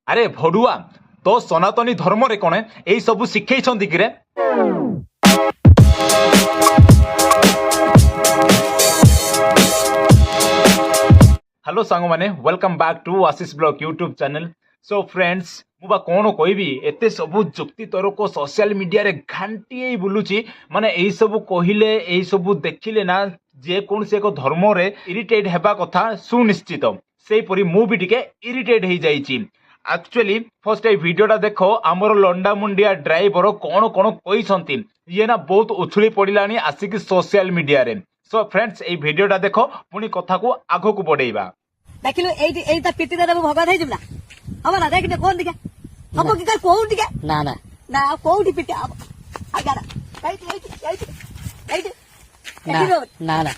আরে ভড়ুয়া তো সনাতনী ধর্মরে কোনে এই সবু শিখাইছন্তি কিরে? हेलो सांग मैंने welcome back to Ashish blog YouTube channel. So friends मुझे कौन कहबी एत सब जुक्ति तर्क सोशल मीडिया रे घांटी बुलूची माने यही सब कहले यही सब देखिले ना जे कौन से एक धर्म रे इरिटेट हेबा कथा सुनिश्चित से परी मु भी टिके इरिटेट हो जाइछि। एक्चुअली फर्स्ट ए वीडियोटा देखो आमर लंडा मुंडिया ड्राइवर कौन कौन कही ये ना बहुत उछुली पड़ानी आसिक सोशल मीडिया रे। सो फ्रेंड्स ए वीडियोटा देखो पुणी कथा को आगो को बढ़ेबा। देखिलो एइटा पिटी देबो भगवान हे जुना हम ना देख कोन दिके हम की कर कोन दिके ना ना ना कोउडी पिटी अब आगारा एइट ना ना ना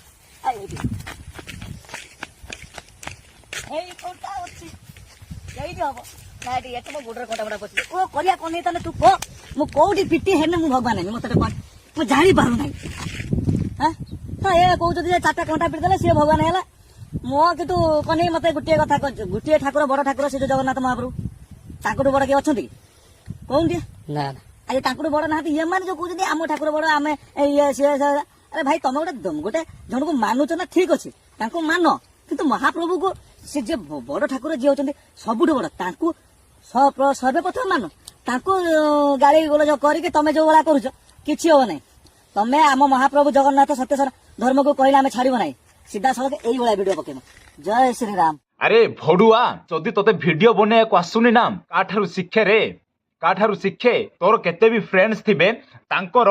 एइ कोटा अछि एइट हबो ना एइ एत मो गुडर कोटा बडा पछि ओ करिया कोन तने तू को मु कोउडी पिटी हेने मु भगवान हे मते कोन मु जानि पारु नै हां हां ए को जदी चारटा कोंटा पिटी देले से भगवान हेला मो कितु कने मते गुटिए कथा कहछ गुटिए ठाकुर बड़ ठाकुर से जगन्नाथ महाप्रभु ताकटु बड़ के अछंती कोन दिया ना ना अरे ताकटु बड़ नाथि ये मान जो कहछ आम ठाकुर बड़ आमे ये से अरे भाई तुम गोटे जन को मानुच ना ठीक अछि ताको मानो किंतु महाप्रभु को से जे बड़ ठाकुर जे होचंती सबुठ बड़ ताको सर्वप्रथम मानो ताको गाली गोल जो करी के तमे जो वाला करूछ किछि हो नै तमे आम महाप्रभु जगन्नाथ सत्यसर धर्म को कहला हमें छाड़िबो नै सीधा सड़क यही वाला वीडियो पकेम। जय श्री राम। अरे भड़ुआ जदि तोते वीडियो बने को आसुनी ना काठारु शिखे रे काठारु शिखे तोर केते भी फ्रेंड्स थिबे तांकर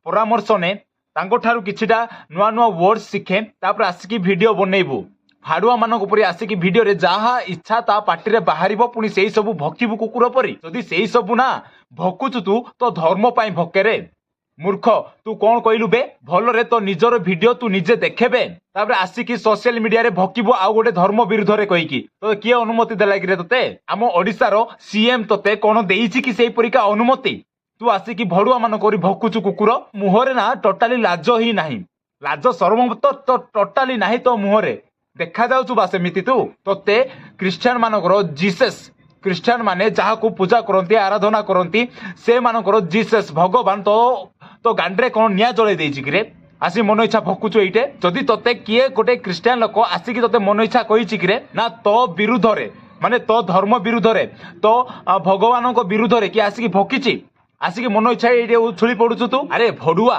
परामर्श ने तांको ठारु किछिटा नुआ नुआ वर्ड्स शिखे तापर आसिकी वीडियो बनेइबु फाड़ुआ मानक उपरि आसिकी वीडियो रे जहा इच्छा ता पार्टी रे बाहरिबो पुनी सेही सब भकिबु कुकुर परी जदि सेही सब ना भकुचु तू तो धर्म पाई भके रे मूर्ख तू कौन कहलु बे भल रे तो निजर वीडियो तू निजे देखेबे तापर आसिकी सोशल मीडिया रे भकिबो आ गोटे धर्म विरुद्ध रे कहिकी तो किए अनुमति देला कि रे तते आम ओडिसा रो सीएम तते कोन देइछि कि सेही परिका अनुमति तू आसिकी भड़ुआ मान करी भकुचु कुकुर मुहरे ना टोटाली लाज ही नाही लाज शरम तो टोटाली नाही तो मुहरे देखा जाउछु बा सेमिति तू तते क्रिश्चियन मानकर जीसस क्रिश्चियन माने जहा को पूजा करंती आराधना करंती से मानकर जीसस भगवान तो गांडे कौन निया जड़े देछि कि रे आसी मन इच्छा भकुचु एइटे जदि तते किए गोटे क्रिश्चियन लोक आसिकी तते मन इच्छा कहिछि कि रे ना तो विरुद्ध रे माने तो धर्म विरुद्ध रे तो भगवान को विरुद्ध रे कि आसिकी भकिछि आसिकी मन इच्छा एइटे उछुली पडुछु तू। अरे भड़ुआ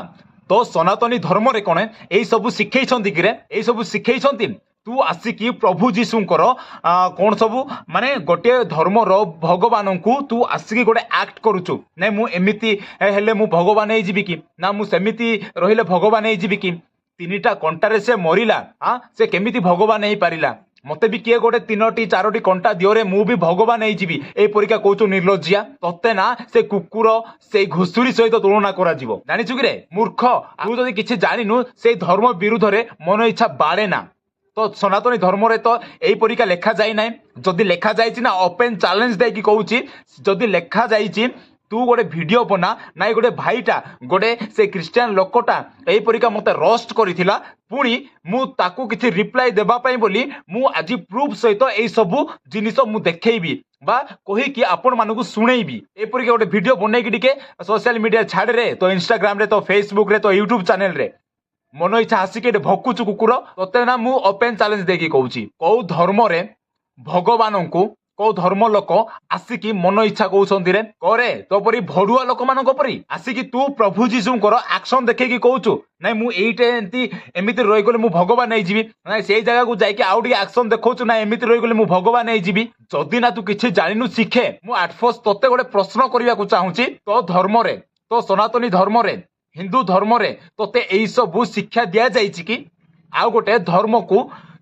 तो सनातनी धर्म रे कोने एई सब शिखैछंती कि रे एई सब शिखैछंती तू आसिकी प्रभु जीशुंकर कौन सबू माने गोटे धर्म रो भगवान को तू आसिकी गोटे एक्ट करूचु नै मु एमिति हेले मु भगवान हे जीवी कि ना मु सेमिति रहिले भगवान हे जीवी कि तीनिटा कंटारे से मरिला हां से केमिति भगवान हे पारिला मते भी किए गोटे तीनोटी चारोटी कंटा दियोरे मु भी भगवान हे जीवी ए परिका कहूचु निर्लज्जिया तते ना से कुकुर से घुसुरी सहित तुलना करा जीवो जानिछु कि रे मूर्ख तू जदी किछि जानिनु से धर्म विरुद्ध रे मन इच्छा बाड़े ना तो सनातनी धर्म रे तो यही परिका लेखा जाई ना जदि लेखा जाइछि ना ओपन चैलेंज दे कि कहूची जदि लेखा जाइछि तू गोटे वीडियो बना ना गोटे भाईटा गोटे से क्रिश्चियन लोकटा यही परिका मते रोस्ट करिथिला पुणी मु ताकू किछि रिप्लाई देबा पई बोली मु आज प्रूफ सहित एई सब जिनिस मु देखैबी बा कहि कि आपण मानकु सुनेइबी ए परिका गोटे वीडियो बनै कि टिके सोशल मीडिया छाड़ रे तो इंस्टाग्राम रे तो फेसबुक रे तो यूट्यूब चैनल रे मन इच्छा आसिके भकुचु कुकुर तते ना मु ओपन चैलेंज देकी कहूची कौ धर्म रे भगवान को कौ धर्म लोक आसिकी मन इच्छा कहउछंती रे करे तो परी भड़ुआ लोक मानक परी आसिकी तू प्रभु जीशुंकर एक्शन देखेकी कहउछु नै मु एइटे एमिति रहि गले मु भगवान नै जीवी नै सेही जगह को जाई के आउडी एक्शन देखौछु ना एमिति रहि गले मु भगवान नै जीवी जदी ना तू किछि जानिनु शिखे मु एट फर्स्ट तते गोटे प्रश्न करिया को चाहूची तो धर्म रे तो सनातनी धर्म रे हिंदू धर्म रे तोते एई सब शिक्षा दिया जाइछि कि आउ गोटे धर्म को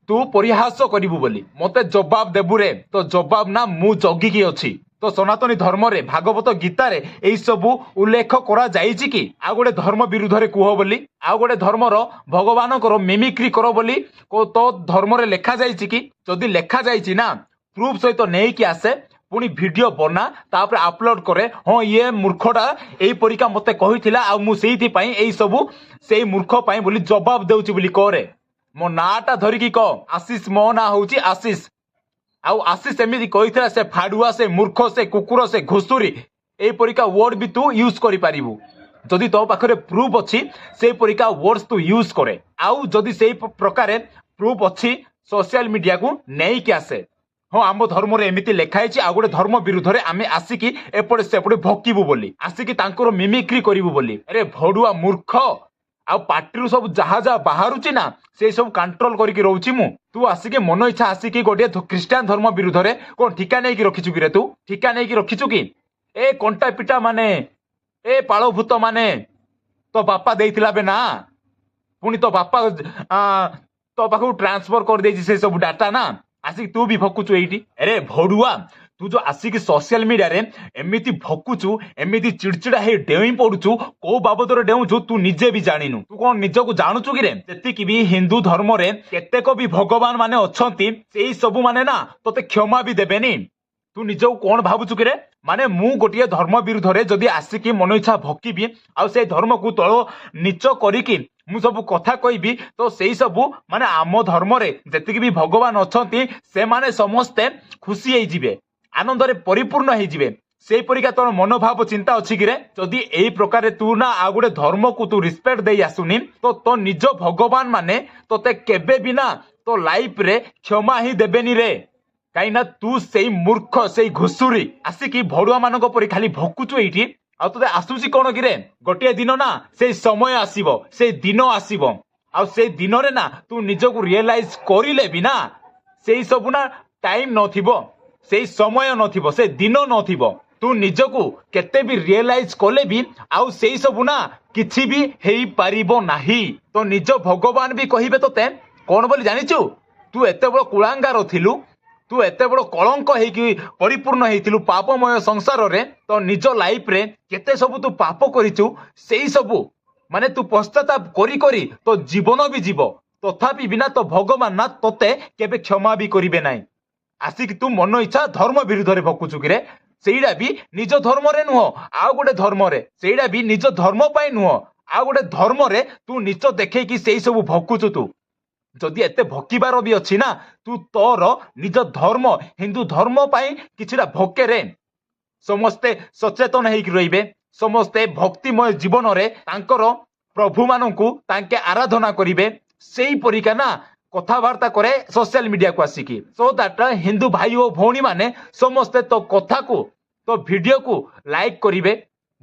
तू परिहास करिबु बोली मते जवाब देबु रे तो जवाब ना मु जगी की अछि तो सनातनी धर्म रे भागवत गीता रे एई सब उल्लेख करा जाइछि कि आउ गोटे धर्म विरुद्ध रे कुह बोली आउ गोटे धर्म रो भगवान को मिमिक्री करो बोली को तो धर्म रे लेखा जाइछि कि जदी लेखा जाइछि ना प्रूफ सहित नै कि आसे पुणी वीडियो बना तापर अपलोड करे हाँ ये मूर्खटा यही परिका मते कहिथिला आ मु सेहिथि पई एई सबु सेही मूर्ख पई बोली जवाब देउची बोली करे मो नाटा धरिकी कह आशीष मो ना होउची आशीष ଆଉ ଆଶିଷ ଏମିତି କହିଥିଲା ସେ ଫାଡୁଆ ସେ ମୂର୍ଖ ସେ କୁକୁର ସେ ଘୁଷୁରୀ ଏଇପରିକା ୱାର୍ଡ ବି ତୁ ୟୁଜ୍ କରିପାରିବୁ ଯଦି ତୋ ପାଖରେ ପ୍ରୁଫ୍ ଅଛି ସେଇପରିକା ୱାର୍ଡସ୍ ତୁ ୟୁଜ୍ କରେ ଆଉ ଯଦି ସେଇ ପ୍ରକାରେ ପ୍ରୁଫ୍ ଅଛି ସୋସିଆଲ ମିଡିଆକୁ ନେଇକି ଆସେ ହଁ ଆମ ଧର୍ମରେ ଏମିତି ଲେଖା ହେଇଛି ଆଉ ଗୋଟେ ଧର୍ମ ବିରୁଦ୍ଧରେ ଆମେ ଆସିକି ଏପଟେ ସେପଟେ ଭକିବୁ ବୋଲି ଆସିକି ତାଙ୍କର ମିମିକ୍ରି କରିବୁ ବୋଲି ଆରେ ଭଡୁଆ ମୂର୍ଖ ଆଉ ପାଟିରୁ ସବୁ ଯାହା ଯାହା ବାହାରୁଛି ନା ସେଇ ସବୁ କଣ୍ଟ୍ରୋଲ କରିକି ରହୁଛି ମୁଁ ତୁ ଆସିକି ମନ ଇଚ୍ଛା ଆସିକି ଗୋଟିଏ ଖ୍ରୀଷ୍ଟିଆନ ଧର୍ମ ବିରୁଦ୍ଧରେ କଣ ଠିକା ନେଇକି ରଖିଛୁ କି ରେ ତୁ ଠିକା ନେଇକି ରଖିଛୁ କି ଏ କଣ୍ଟା ପିଟା ମାନେ ଏ ପାଳଭୂତ ମାନେ ତୋ ବାପା ଦେଇଥିଲା ବେ ନା ପୁଣି ତୋ ବାପା ତୋ ପାଖକୁ ଟ୍ରାନ୍ସଫର କରିଦେଇଛି ସେ ସବୁ ଡାଟା ନା ଆସିକି ତୁ ବି ଭକୁଛୁ ଏଇଠି ଆରେ ଭଡୁଆ ତୁ ଯୋଉ ଆସିକି ସୋସିଆଲ ମିଡିଆରେ ଏମିତି ଭକୁଛୁ ଏମିତି ଚିଡଚିଡା ହେଇ ଡେଇଁ ପଡୁଛୁ କୋଉ ବାବଦରେ ଡେଉଁଛୁ ତୁ ନିଜେ ବି ଜାଣିନୁ ତୁ କଣ ନିଜକୁ ଜାଣୁଛୁ କିରେ ସେତିକି ବି ହିନ୍ଦୁ ଧର୍ମରେ କେତେକ ବି ଭଗବାନ ମାନେ ଅଛନ୍ତି ସେଇ ସବୁ ମାନେ ନା ତୋତେ କ୍ଷମା ବି ଦେବେନି ତୁ ନିଜକୁ କଣ ଭାବୁଛୁ କିରେ ମାନେ ମୁଁ ଗୋଟିଏ ଧର୍ମ ବିରୁଦ୍ଧରେ ଯଦି ଆସିକି ମନ ଇଚ୍ଛା ଭକିବି ଆଉ ସେଇ ଧର୍ମକୁ ତଳ ନିଚ କରିକି ମୁଁ ସବୁ କଥା କହିବି ତ ସେଇ ସବୁ ମାନେ ଆମ ଧର୍ମରେ ଯେତିକି ବି ଭଗବାନ ଅଛନ୍ତି ସେମାନେ ସମସ୍ତେ ଖୁସି ହେଇଯିବେ ଆନନ୍ଦରେ ପରିପୂର୍ଣ୍ଣ ହେଇଯିବେ ସେଇପରିକା ତୋର ମନୋଭାବ ଚିନ୍ତା ଅଛି କିରେ ଯଦି ଏଇ ପ୍ରକାରେ ତୁ ନା ଆଉ ଗୋଟେ ଧର୍ମକୁ ତୁ ରିସ୍ପେକ୍ଟ ଦେଇ ଆସୁନି ତ ତୋ ନିଜ ଭଗବାନ ମାନେ ତୋତେ କେବେ ବି ନା ତୋ ଲାଇଫରେ କ୍ଷମା ହିଁ ଦେବେନି ରେ କାହିଁକି ନା ତୁ ସେଇ ମୂର୍ଖ ସେଇ ଘୁଷୁରୀ ଆସିକି ଭଡୁଆ ମାନଙ୍କ ପରି ଖାଲି ଭକୁଛୁ ଏଇଠି ଆଉ ତୋତେ ଆସୁଛି କଣ କିରେ ଗୋଟିଏ ଦିନ ନା ସେଇ ସମୟ ଆସିବ ସେଇ ଦିନ ଆସିବ ଆଉ ସେଇ ଦିନରେ ନା ତୁ ନିଜକୁ ରିଏଲାଇଜ କରିଲେ ବି ନା ସେଇ ସବୁ ନା ଟାଇମ ନଥିବ ସେଇ ସମୟ ନଥିବ ସେ ଦିନ ନଥିବ ତୁ ନିଜକୁ କେତେ ବି ରିଏଲାଇଜ କଲେ ବି ଆଉ ସେଇ ସବୁ ନା କିଛି ବି ହେଇପାରିବ ନାହିଁ ତ ନିଜ ଭଗବାନ ବି କହିବେ ତୋତେ କଣ ବୋଲି ଜାଣିଛୁ ତୁ ଏତେ ବଡ କୁଳାଙ୍ଗାର ଥିଲୁ ତୁ ଏତେ ବଡ କଳଙ୍କ ହେଇକି ପରିପୂର୍ଣ୍ଣ ହେଇଥିଲୁ ପାପମୟ ସଂସାରରେ ତ ନିଜ ଲାଇଫରେ କେତେ ସବୁ ତୁ ପାପ କରିଛୁ ସେଇ ସବୁ ମାନେ ତୁ ପଶ୍ଚାତାପ କରି କରି ତୋ ଜୀବନ ବି ଯିବ ତଥାପି ବିନା ତୋ ଭଗବାନ ନା ତୋତେ କେବେ କ୍ଷମା ବି କରିବେ ନାହିଁ ଆସିକି ତୁ ମନ ଇଚ୍ଛା ଧର୍ମ ବିରୁଦ୍ଧରେ ଭକୁଛୁ କିରେ ସେଇଟା ବି ନିଜ ଧର୍ମରେ ନୁହଁ ଆଉ ଗୋଟେ ଧର୍ମରେ ସେଇଟା ବି ନିଜ ଧର୍ମ ପାଇଁ ନୁହଁ ଆଉ ଗୋଟେ ଧର୍ମରେ ତୁ ନିଚ ଦେଖେଇକି ସେଇ ସବୁ ଭକୁଛୁ ତୁ ଯଦି ଏତେ ଭକିବାର ବି ଅଛି ନା ତୁ ତୋର ନିଜ ଧର୍ମ ହିନ୍ଦୁ ଧର୍ମ ପାଇଁ କିଛିଟା ଭକେରେ ସମସ୍ତେ ସଚେତନ ହେଇକି ରହିବେ ସମସ୍ତେ ଭକ୍ତିମୟ ଜୀବନରେ ତାଙ୍କର ପ୍ରଭୁମାନଙ୍କୁ ତାଙ୍କେ ଆରାଧନା କରିବେ ସେଇପରିକା ନା କଥାବାର୍ତ୍ତା କରେ ସୋସିଆଲ ମିଡିଆକୁ ଆସିକି ସୋ ଦ୍ୟାଟ୍ ହିନ୍ଦୁ ଭାଇ ଓ ଭଉଣୀ ମାନେ ସମସ୍ତେ ତୋ କଥାକୁ ତୋ ଭିଡିଓକୁ ଲାଇକ୍ କରିବେ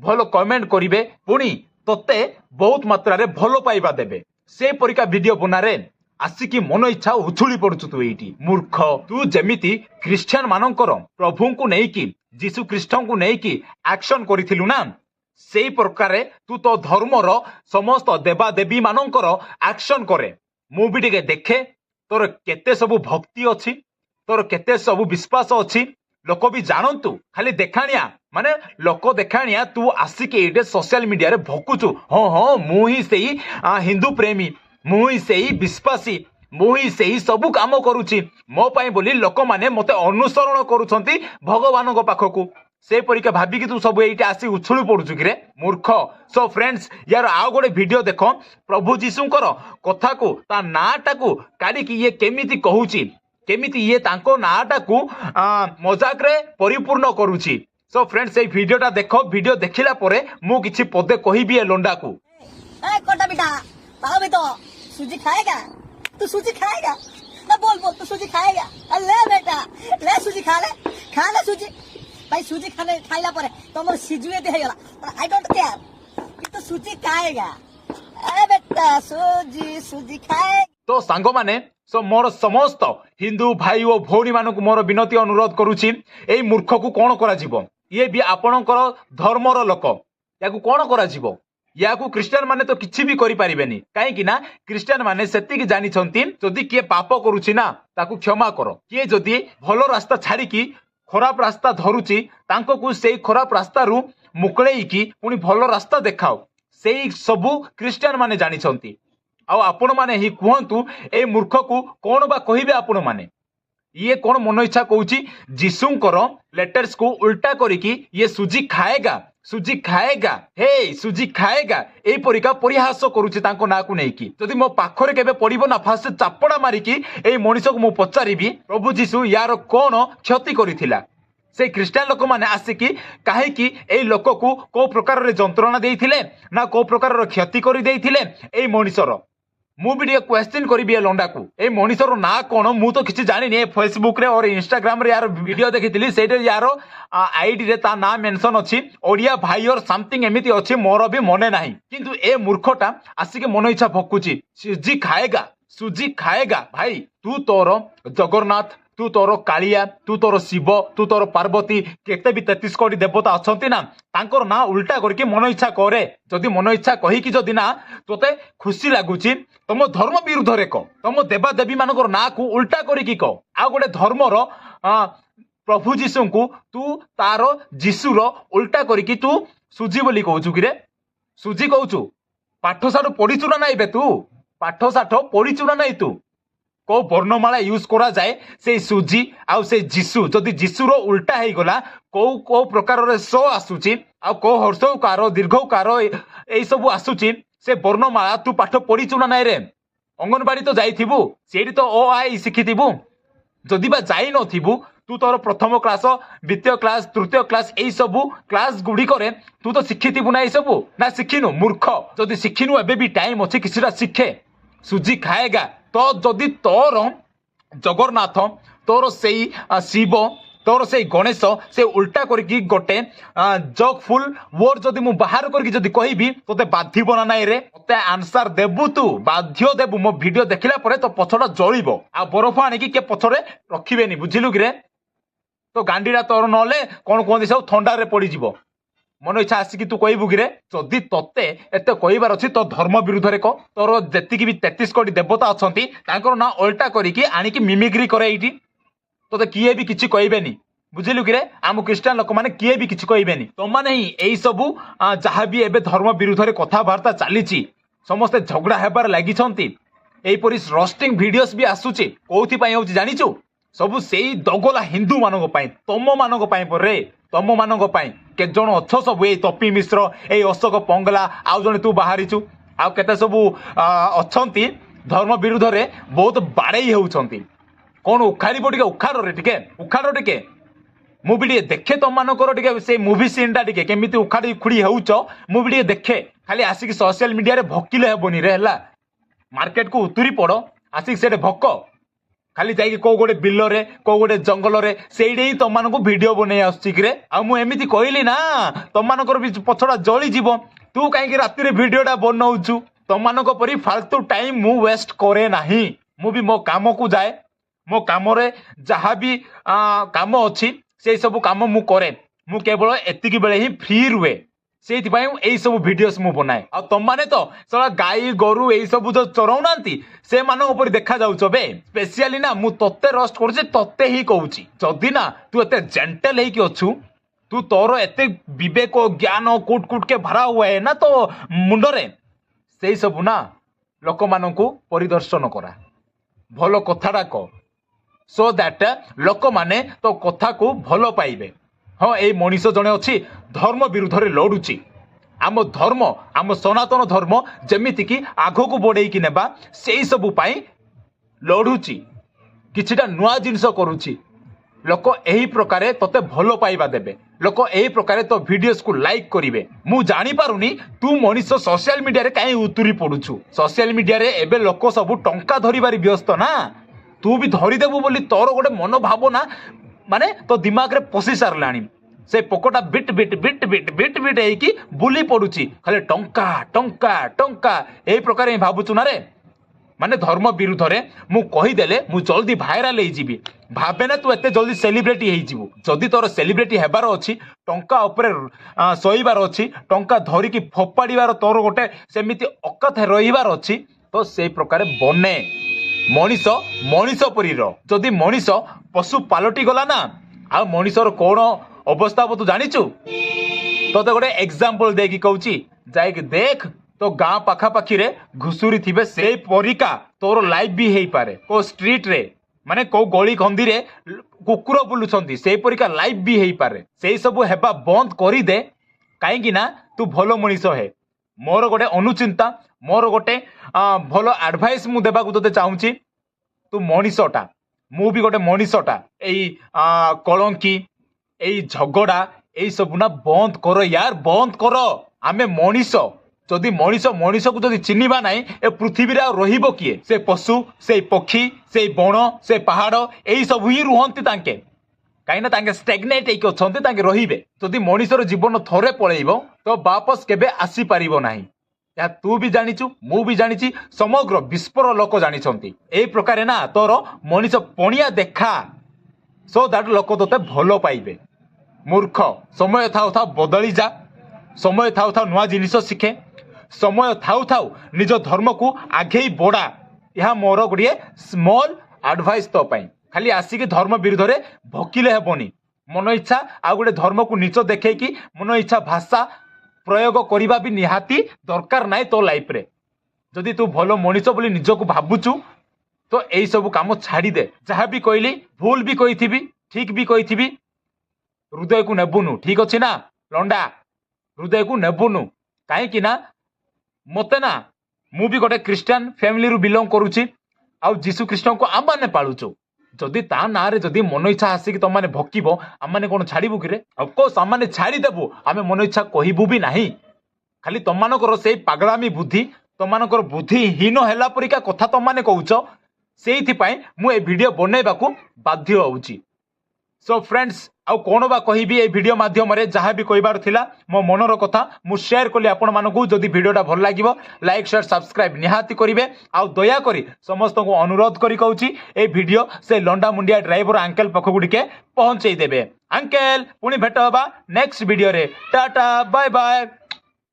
ଭଲ କମେଣ୍ଟ କରିବେ ପୁଣି ତୋତେ ବହୁତ ମାତ୍ରାରେ ଭଲ ପାଇବା ଦେବେ ସେପରିକା ଭିଡିଓ ବନାରେ ଆସିକି ମନ ଇଚ୍ଛା ଉଛୁଳି ପଡୁଛୁ ତୁ ଏଇଠି ମୂର୍ଖ ତୁ ଯେମିତି ଖ୍ରୀଷ୍ଟିଆନ ମାନଙ୍କର ପ୍ରଭୁଙ୍କୁ ନେଇକି ଯୀଶୁ ଖ୍ରୀଷ୍ଟଙ୍କୁ ନେଇକି ଆକ୍ସନ କରିଥିଲୁ ନା ସେଇ ପ୍ରକାରେ ତୁ ତୋ ଧର୍ମର ସମସ୍ତ ଦେବାଦେବୀ ମାନଙ୍କର ଆକ୍ସନ କରେ ମୁଁ ବି ଟିକେ ଦେଖେ ତୋର କେତେ ସବୁ ଭକ୍ତି ଅଛି ତୋର କେତେ ସବୁ ବିଶ୍ୱାସ ଅଛି ଲୋକ ବି ଜାଣନ୍ତୁ ଖାଲି ଦେଖାଣିଆ ମାନେ ଲୋକ ଦେଖାଣିଆ ତୁ ଆସିକି ଏଇଠି ସୋସିଆଲ ମିଡିଆରେ ଭକୁଛୁ ହଁ ହଁ ମୁଁ ହିଁ ସେଇ ହିନ୍ଦୁ ପ୍ରେମୀ ମୁଁ ହିଁ ସେଇ ବିଶ୍ୱାସୀ ମୁଁ ହିଁ ସେଇ ସବୁ କାମ କରୁଛି ମୋ ପାଇଁ ବୋଲି ଲୋକମାନେ ମତେ ଅନୁସରଣ କରୁଛନ୍ତି ଭଗବାନଙ୍କ ପାଖକୁ ସେପରିକା ଭାବିକି ତୁ ସବୁ ଏଇଠି ଆସି ଉଛୁଳି ପଡୁଛୁ କିରେ ମୂର୍ଖ ସୋ ଫ୍ରେଣ୍ଡସ୍ ୟାର ଆଉ ଗୋଟେ ଭିଡିଓ ଦେଖ ପ୍ରଭୁ ଯୀଶୁଙ୍କର କଥାକୁ ତା ନାଁଟାକୁ କାଢିକି ଇଏ କେମିତି କହୁଛି କେମିତି ଇଏ ତାଙ୍କ ନାଁଟାକୁ ମଜାକରେ ପରିପୂର୍ଣ୍ଣ କରୁଛି ସୋ ଫ୍ରେଣ୍ଡସ୍ ଏଇ ଭିଡିଓଟା ଦେଖ ଭିଡିଓ ଦେଖିଲା ପରେ ମୁଁ କିଛି ପଦେ କହିବି ଏ ଲଣ୍ଡାକୁ कोटा बेटा पाओ भी तो सूजी खाएगा तू सूजी खाएगा ना बोल बोल तू सूजी खाएगा ले बेटा ले सूजी खा ले सूजी भाई सूजी खाने खाइला पर तुम सिजुए दे गला आई डोंट केयर कि तू सूजी खाएगा ए बेटा सूजी सूजी खाए तो सांग माने सो मोर समस्त हिंदू भाई और भौणी मानक मोर विनती अनुरोध करुछि एई मूर्ख को कोन करा जीवो ये भी आपणकर धर्मर लोक याकू कोन करा जीवो याकू क्रिश्चियन माने तो किछि भी करि परिबेनी काहे कि ना क्रिश्चियन माने सेतिकी जानि छंती जदि किए पाप करूछि ना ताकू क्षमा करो किए जदि भलो रास्ता छाड़ी की खराब रास्ता धरुछि तांको को सेई खराब रास्ता रु मुकळेई की पुनी भलो रास्ता देखाओ सेई सबु क्रिश्चियन माने जानि छंती आ आपण माने ही कहंतु ए मूर्ख को कोन बा कहिबे आपण माने ये कौन मन इच्छा कहूची जीशुंकर लेटर्स को उल्टा करिकी ये सुजी खाएगा सुजी खाएगा हे सुजी खाएगा एई परिका परिहास करूची तांको ना को नेकी जदि मो पाखरे केबे पड़िबो ना फास्ट चापड़ा मारिकी एई मनीष को मु पचारिबी प्रभु जीशु यार कौन क्षति करिथिला से ख्रीस्टान लोक मैंने आसिकी कहीं ए लोक को कौ प्रकार जंत्रणा देइथिले ना कौ प्रकार क्षति कर देइथिले मनीषर मु भी क्वेश्चन करी लंडा को ए मनीषर ना कौन मु तो किसी जानी फेसबुक रे और इंस्टाग्राम रे यार वीडियो देखी से यार आईडी रे ता नाम मेंशन अच्छी ओडिया भाई और समथिंग एमती अच्छी मोर भी मने नाही किंतु ए मूर्खटा आसिके मन इच्छा भकुची सुजी खाएगा भाई तू तोर जगन्नाथ तू तोर कालिया तू तोर शिव तू तोर पार्वती केते भी 33 कोटी देवता अच्छा ना तांकर ना उल्टा करके मन इच्छा करे जदि मन इच्छा कहीकि जदि ना तोते खुशी लगुच तुम धर्म विरुद्ध रे कह तुम देवादेवी मानकर ना को उल्टा करके कह आ गोटे धर्मर प्रभु जीशु को तू तार जीशुर उल्टा करके तू सुजी बोली कहूचु कि सुजी कहूचु पाठ साठ पढ़ीचु ना नाई बे तू पाठ साठ पढ़ीचु ना नाई तू को वर्णमाला यूज करा जाए से सुजी आउ से जीशु जदि जीशुर उल्टा हो गला को प्रकार स आसुची आ को हर्षकार दीर्घकार यही सब आसुची से वर्णमाला तू पाठ पढ़ीचु ना नाई रे अंगनवाड़ी तो जाइथिबु सेठी तो ओ आ शिखिथिबु जदि बा जाई नथिबु तू तोर प्रथम क्लास द्वितीय क्लास तृतीय क्लास यही सब क्लास गुड़ी करे तू तो शिखिथिबु ना सब ना शिखिनु मूर्ख जदि शिखिनु एबे भी टाइम अछि किछिटा शिखे सुजी खाएगा तो जदि तोर जगन्नाथ तोर से शिव तोर से गणेश से उल्टा करके गोटे जग फुल वर्ड जदि मु बाहर करके जदि कहबी तोते बाधिब ना नाई रे मते आंसर देबु तू बाध्य देबु मो वीडियो देखिला परे तो पछड़ा जळिबो आ बरफ आनिकी के पछरे रखिबेनी बुझिलु कि रे तो गांडीरा तोर नले कोन कोन सब ठंडा रे पड़ी जिवो मन इच्छा आसिकी तू कहबू कि जदि तोते एत कहबार अच्छी तो धर्म विरुद्ध रे कह तोर जेतिकी भी 33 कोटी देवता अछंती तांकर ना उल्टा करिकी आनिकी मिमिक्री करे एठी तोते किए भी किछि कहबेनी बुझिलु कि रे आम क्रिस्टियन लोक माने किए भी किछि कहबेनी तो माने ही एई सबु जहाँ भी एबे धर्म विरुद्ध रे कथाबार्ता चलीची समस्ते झगड़ा हेबार लागिछंती एई परि रोस्टिंग वीडियोस भी आसुची कोथि पई होची जानिचु सबु सेई दगला हिंदू मानक पई तम मानक पई परे तम मानक पई के जण अछ सब ए तपी मिश्र ए अशोक पंगला आउ जणे तू बाहरिचु आउ केते सबु अछंती धर्म विरुद्ध रे बहुत बाड़ेई होउछंती कोन उखाड़िबो टिके उखाड़ टिके मुवी टिके देखे तुम मानकर टिके से मुवी सीन टा टिके केमिति उखाड़ी खुड़ी होउछ मुवी टिके देखे खाली आसिक सोशल मीडिया रे भकिले हेबोनी रे हला मार्केट को उतरी पड़ आसिक सेटे भक खाली जाइए कौ गोटे बिल रे कौ गोटे जंगल रे सेइडे ही तुम मानक वीडियो बनै आसुची आ मु एमिति कहली ना तुम मानकर भी पछड़ा जली जीव तू कहीं राति रे वीडियोटा बनाउछु तुम मानक परी फालतू टाइम मु वेस्ट करे नाही मु भी मो काम को जाए मो काम रे जहाँ भी काम अच्छी से सब काम मु करे मु केवल एतिकी बेले ही फ्री रुए से सब भिडियोस मु बनाए आ तुम माने तो साला गाई गोरु यही सब जो चराउनांती से मानक ऊपर देखा जाउछ बे स्पेशली ना मु तत्ते रोस्ट करूछि तत्ते ही कहूछि जदि ना तू एते जेंटल हेकि अछु तू तोर एते विवेक ज्ञान कुट कुट के भरा हुआ है ना तो मुंडरे से सब ना लोक मानकु परिदर्शन करा भलो कथाटा कह सो दैट लोक माने तो कथा को भलो पाइबे हाँ ये मनीष जड़े अच्छी धर्म विरुद्ध रे लड़ुची आम धर्म आम सनातन धर्म जमीती कि आग को बढ़े कि नेबा से सबु पाई लड़ुची किछिटा नुआ जिनस करुची लोक यही प्रकारे तोते भलो पाइबा देबे लोक यही प्रकारे तो वीडियोस को लाइक करिवे मु जानी पारुनी तू मनीष सोशल मीडिया रे काई उतुरी पडुछु सोशल मीडिया रे एबे लोक सबु टंका धरिबारी व्यस्त ना तू भी धरी देबु बोली तोर गोटे मन भावना माने तो दिमाग रे पशि सारलाणी से पोकटा bit bit bit bit bit bit हेकी बुली पडुची खाली टंका टंका टंका एही प्रकार ही भाबुछु ना रे माने धर्म विरुद्ध रे मु कही देले मु जल्दी भाइराल हे जीवी भाबे ना तू एते जल्दी सेलिब्रिटी हे जीवु जदी तोर सेलिब्रिटी हेबार अछि टंका ऊपर सोईबार अछि टंका धरी की फोपाड़ीबार तोर गोटे सेमिति औकात रहिबार अछि तो से प्रकार बने मनीष मनीष परीर जदि मनीष पशु पालटी गला ना आ मनीषर कौन अवस्था तू जानिचु तो गोटे एग्जांपल देकी कहूची जाइक देख तो गाँ पाखापाखी रे घुसुरी थिबे से परिका तोर लाइफ भी हेई पारे को स्ट्रीट रे ମାନେ କୋଉ ଗଳି କନ୍ଦିରେ କୁକୁର ବୁଲୁଛନ୍ତି ସେଇପରିକା ଲାଇଭ୍ ବି ହେଇପାରେ। ସେଇ ସବୁ ହେବା ବନ୍ଦ କରିଦେ, କାହିଁକି ନା ତୁ ଭଲ ମଣିଷ ହେ। ମୋର ଗୋଟେ ଅନୁଚିନ୍ତା, ମୋର ଗୋଟେ ଭଲ ଆଡଭାଇସ୍ ମୁଁ ଦେବାକୁ ତୋତେ ଚାହୁଁଛି। ତୁ ମଣିଷଟା, ମୁଁ ବି ଗୋଟେ ମଣିଷଟା। ଏଇ କଳଙ୍କି, ଏଇ ଝଗଡ଼ା, ଏଇ ସବୁ ନା ବନ୍ଦ କର ୟାର, ବନ୍ଦ କର। ଆମେ ମଣିଷ, ଯଦି ମଣିଷକୁ ଯଦି ଚିହ୍ନିବା ନାହିଁ, ଏ ପୃଥିବୀରେ ଆଉ ରହିବ କିଏ? ସେ ପଶୁ, ସେଇ ପକ୍ଷୀ, ସେଇ ବଣ, ସେ ପାହାଡ଼, ଏଇ ସବୁ ହିଁ ରୁହନ୍ତି ତାଙ୍କେ। କାହିଁକିନା ତାଙ୍କେ ଷ୍ଟେଗନେଟ୍ ହେଇକି ଅଛନ୍ତି, ତାଙ୍କେ ରହିବେ। ଯଦି ମଣିଷର ଜୀବନ ଥରେ ପଳେଇବ ତ ବାପସ କେବେ ଆସିପାରିବ ନାହିଁ। ଏହା ତୁ ବି ଜାଣିଛୁ, ମୁଁ ବି ଜାଣିଛି, ସମଗ୍ର ବିଶ୍ୱର ଲୋକ ଜାଣିଛନ୍ତି। ଏଇ ପ୍ରକାରେ ନା ତୋର ମଣିଷ ପଣିଆ ଦେଖା, ସୋ ଦ୍ୟାଟ୍ ଲୋକ ତୋତେ ଭଲ ପାଇବେ। ମୂର୍ଖ, ସମୟ ଥାଉ ଥାଉ ବଦଳି ଯା, ସମୟ ଥାଉ ଥାଉ ନୂଆ ଜିନିଷ ଶିଖେ, ସମୟ ଥାଉ ଥାଉ ନିଜ ଧର୍ମକୁ ଆଗେଇ ବଢ଼ା। ଏହା ମୋର ଗୋଟିଏ ସ୍ମଲ୍ ଆଡଭାଇସ୍ ତୋ ପାଇଁ। ଖାଲି ଆସିକି ଧର୍ମ ବିରୁଦ୍ଧରେ ଭକିଲେ ହେବନି। ମନ ଇଚ୍ଛା ଆଉ ଗୋଟେ ଧର୍ମକୁ ନିଚ ଦେଖେଇକି ମନ ଇଚ୍ଛା ଭାଷା ପ୍ରୟୋଗ କରିବା ବି ନିହାତି ଦରକାର ନାହିଁ ତୋ ଲାଇଫରେ। ଯଦି ତୁ ଭଲ ମଣିଷ ବୋଲି ନିଜକୁ ଭାବୁଛୁ ତ ଏଇ ସବୁ କାମ ଛାଡ଼ିଦେ। ଯାହା ବି କହିଲି ଭୁଲ ବି କହିଥିବି, ଠିକ ବି କହିଥିବି, ହୃଦୟକୁ ନେବୁନୁ, ଠିକ ଅଛି ନା ଲଣ୍ଡା? ହୃଦୟକୁ ନେବୁନୁ, କାହିଁକି ନା ମତେ ନା, ମୁଁ ବି ଗୋଟେ ଖ୍ରୀଷ୍ଟିଆନ ଫ୍ୟାମିଲିରୁ ବିଲଙ୍ଗ କରୁଛି, ଆଉ ଯୀଶୁ ଖ୍ରୀଷ୍ଟଙ୍କୁ ଆମମାନେ ପାଳୁଛୁ। ଯଦି ତା ନାଁରେ ଯଦି ମନ ଇଚ୍ଛା ଆସିକି ତମମାନେ ଭକିବ, ଆମମାନେ କ'ଣ ଛାଡ଼ିବୁ କିରେ? ଅଫକୋର୍ସ ଆମମାନେ ଛାଡ଼ିଦେବୁ, ଆମେ ମନ ଇଚ୍ଛା କହିବୁ ବି ନାହିଁ। ଖାଲି ତମମାନଙ୍କର ସେଇ ପାଗଳାମୀ ବୁଦ୍ଧି, ତମମାନଙ୍କର ବୁଦ୍ଧିହୀନ ହେଲା ପରିକା କଥା ତମମାନେ କହୁଛ, ସେଇଥିପାଇଁ ମୁଁ ଏ ଭିଡ଼ିଓ ବନେଇବାକୁ ବାଧ୍ୟ ହେଉଛି। ସୋ ଫ୍ରେଣ୍ଡସ୍, ଆଉ କ'ଣ ବା କହିବି এই ଭିଡ଼ିଓ ମାଧ୍ୟମରେ? ଯାହା ବି କହିବାର ଥିଲା ମୋ ମନର କଥା ମୁଁ ସେୟାର କଲି ଆପଣମାନଙ୍କୁ। ଯଦି ଭିଡ଼ିଓଟା ଭଲ ଲାଗିବ ଲାଇକ୍ ସେୟାର ସବସ୍କ୍ରାଇବ୍ ନିହାତି କରିବେ। ଆଉ ଦୟାକରି ସମସ୍ତଙ୍କୁ ଅନୁରୋଧ କରି କହୁଛି এই ଭିଡ଼ିଓ ସେ ଲଣ୍ଡା ମୁଣ୍ଡିଆ ଡ୍ରାଇଭର ଆଙ୍କେଲ ପାଖକୁ ଟିକେ ପହଞ୍ଚେଇ ଦେବେ। ଆଙ୍କେଲ, ପୁଣି ଭେଟ ହେବା ନେକ୍ସଟ ଭିଡ଼ିଓରେ। Tata, bye bye.